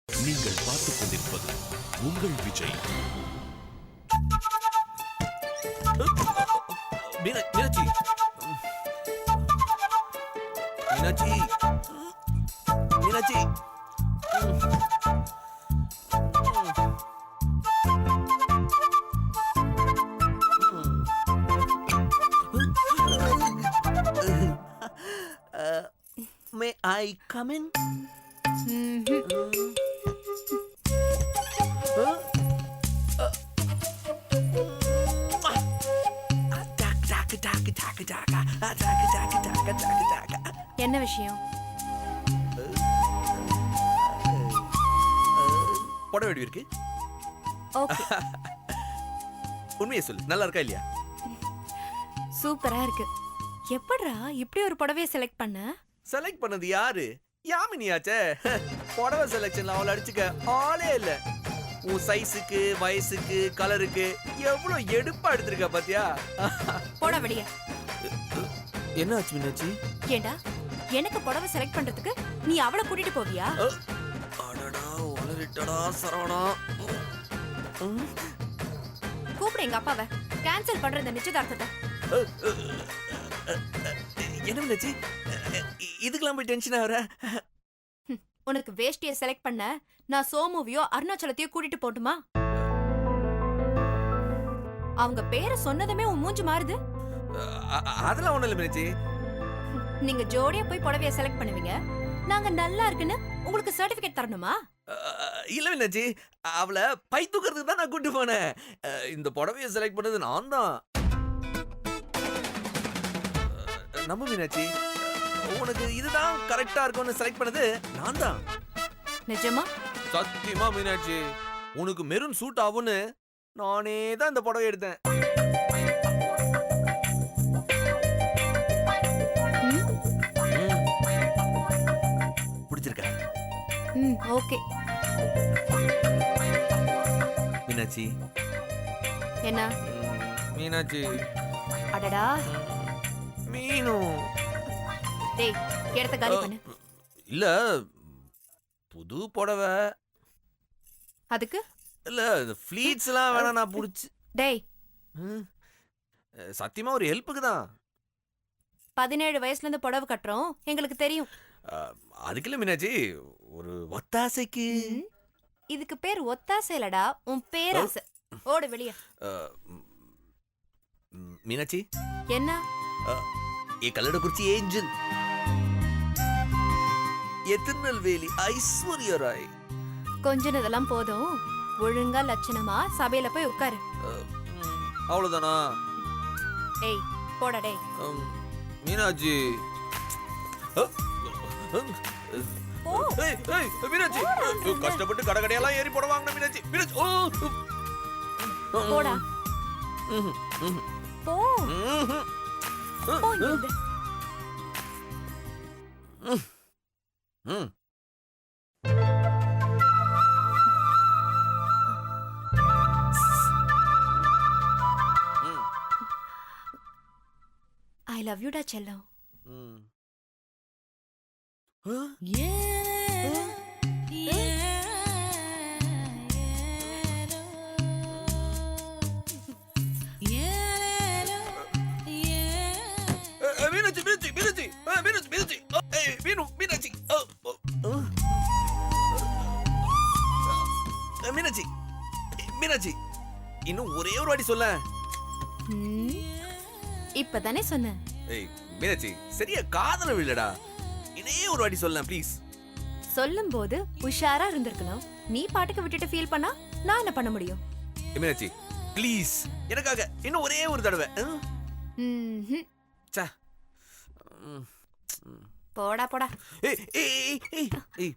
நீங்கள் பார்த்துக் கொண்டிருப்பது உங்கள் Vijay. Meenakshi, Meenakshi, Meenakshi. May I come in? என்ன விஷயம்? புடவை எப்படி இருக்கு? ஓகே, உண்மையை சொல்லு, நல்லா இருக்கா இல்லையா? சூப்பரா இருக்கு. எப்படிடா இப்படி ஒரு புடவைய செலக்ட் பண்ண? செலக்ட் பண்ணது யாரு? யாமினியாச்சே. புடவை செலக்ஷன்ல அவளை அடிச்சுக்க ஆளே இல்ல. உன் சைஸுக்கு, வயசுக்கு, கலருக்கு எவ்வளவு எடுப்பா எடுத்திருக்க பாத்தியா? போடா வெளிய. என்ன ஆச்சு மீனாட்சி? ஏண்டா எனக்கு புடவை செலக்ட் பண்றதுக்கு நீ அவளை கூட்டிட்டு போவியா? அடடா, உளறிட்டடா சரவணா. கூப்பிடு எங்க அப்பாவை. கேன்சல் பண்ற இந்த நிச்சயதார்த்தத்தை. என்ன மீனாட்சி, இதுக்கெல்லாம் போய் டென்ஷன் ஆகுற? உனக்கு வேஷ்டிய செலக்ட் பண்ண நான் சோமுவியோ அருணாச்சலத்தையோ கூட்டிட்டு போட்டுமா? அவங்க பேரை சொன்னதுமே உன் மூஞ்சி மாறுது. அதெல்லாம் ஒண்ணும் இல்ல மீனாட்சி. நீங்க ஜோடியா போய் புடவைய செலக்ட் பண்ணுவீங்க, நாங்க நல்லா இருக்குன்னு உங்களுக்கு சர்டிபிகேட் தரணுமா? இல்ல மீனாட்சி, அவளை பை தூக்கிறதுக்கு தான் நான் கூட்டு போனேன். இந்த புடவைய செலக்ட் பண்ணது நான் தான். நம்ம மீனாட்சி, உனக்கு இதுதான் கரெக்டா இருக்கும்னு செலக்ட் பண்ணது நான் தான். நிஜமா? சத்தியமா மீனாட்சி, உனக்கு மெரூன் சூட் ஆகும்னு நானே தான் இந்த புடவை எடுத்தேன். பிடிச்சிருக்கா? ஓகே. மீனாட்சி. என்ன? மீனாட்சி. அடடா. மீனு. டேய், இடத்த காலி பண்ணு. இல்ல, புது புடவை. அதுக்கு? இல்ல, இந்த ஃப்ளீட்ஸ் எல்லாம் வேணா, நான் புடிச்சு. டேய், சத்தியமா ஒரு ஹெல்ப்புக்கு தான். 17 வயசுல இருந்து புடவை கட்டுறோம், எங்களுக்கு தெரியும். அதுக்கு இல்ல மீனாட்சி, ஒரு ஒத்தாசைக்கு. இதுக்கு பேர் ஒத்தாசை இல்லடா, உன் பேராசை. ஓடு வெளிய. மீனாட்சி. என்ன? ஏ கல்லட குறிச்சி ஏஞ்சல், ஏ திருநெல்வேலி ஐஸ்வர்யா ராய். கொஞ்சனதெல்லாம் போதும், ஒழுங்கா லட்சணமா சபையில போய் உட்காரு. அவ்வளவுதானா? ஏய் போடா டேய். மீனாட்சி. மீனாட்சி, கஷ்டப்பட்டு கடகடையெல்லாம் ஏறி போட வாங்கின மீனாட்சி. மீனாட்சி, போடா. போ. போ இங்க. I love you டா செல்லம். மீனாட்சி, மீனாட்சி, மீனாட்சி, மீனாட்சி, மீனாட்சி, மீனு, மீனாட்சி, மீனாட்சி, மீனாட்சி, இன்னும் ஒரே ஒரு வாட்டி சொல்ல. இப்பதானே சொன்னேன். ஏய் மீனாட்சி, சரியா காதல விழடா. இன்னே ஒரு வாட்டி சொல்ல ப்ளீஸ். சொல்லும்போது உஷாரா இருந்திருக்கணும். நீ பாட்டுக்கு விட்டுட்டு ஃபீல் பண்ணா நான் என்ன பண்ண முடியும்? மீனாட்சி ப்ளீஸ், எனக்காக இன்னும் ஒரே ஒரு தடவை. சே. போடா போடா. ஏய் ஏய் ஏய் ஏய்.